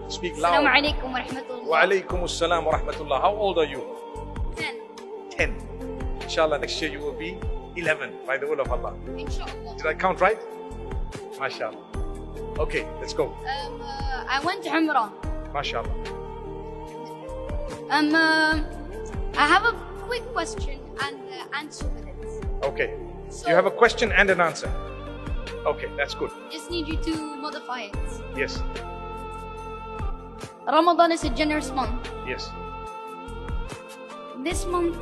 Speak Assalamu loud. alaikum wa rahmatullah. Wa alaikum assalam wa rahmatullah. How old are you? 10. 10. Inshallah, next year you will be 11 by the will of Allah. Inshallah. Did I count right? MashaAllah. Okay, let's go. I went to Umrah. MashaAllah. I have a quick question and answer with it. Okay. So, You have a question and an answer. Okay, that's good. just need you to modify it. Yes. Ramadan is a generous month. Yes. This month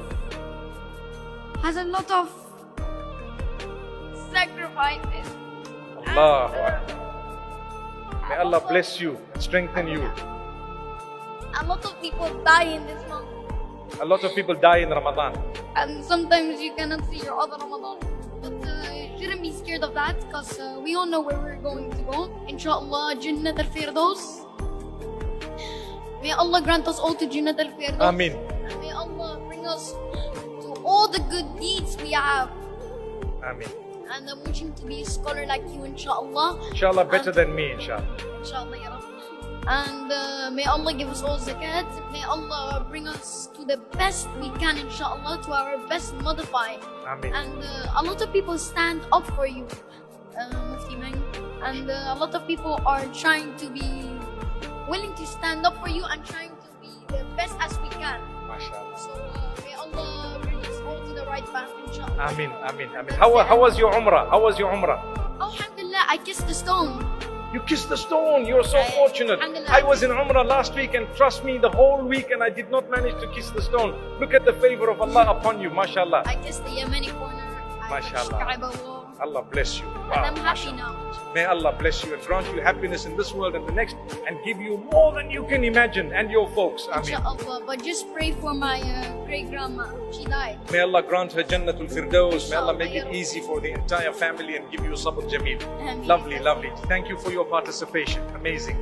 has a lot of sacrifices. Allah. And, May Allah bless you and strengthen you. a lot of people die in this month. A lot of people die in Ramadan. And sometimes you cannot see your other Ramadan. But you shouldn't be scared of that because we all know where we're going to go. Inshallah, Jannat al-Firdaus. May Allah grant us all to Jannat al-Firdaus. Ameen. And may Allah bring us to all the good deeds we have. Ameen. And I'm wishing to be a scholar like you, inshallah. Inshallah, better than me, inshallah. Inshallah, ya Rabbi. And may Allah give us all zakat. May Allah bring us to the best we can, inshallah, to our best modify. Ameen. And a lot of people stand up for you, Mufti Meng. And a lot of people are trying to be willing to stand up for you and trying to be the best as we can. MashaAllah. So may Allah bring us all to the right path, inshallah. Ameen, ameen, ameen. How was your Umrah? How was your Umrah? Alhamdulillah, I kissed the stone. You kissed the stone. You're so fortunate. Alhamdulillah. I was in Umrah last week, and trust me, the whole week, and I did not manage to kiss the stone. Look at the favor of Allah upon you, mashallah. I kissed the Yemeni corner. I touched Mashallah. Kaaba wall. Allah bless you. And Wow, I'm happy mashallah. now. May Allah bless you and grant you happiness in this world and the next, and give you more than you can imagine, and your folks. Ameen. Inshallah. But just pray for my great grandma. She died. May Allah grant her Jannatul Firdaus. May Allah make it easy for the entire family and give you Sabr Jameel. Ameen. Lovely, lovely. Thank you for your participation. Amazing.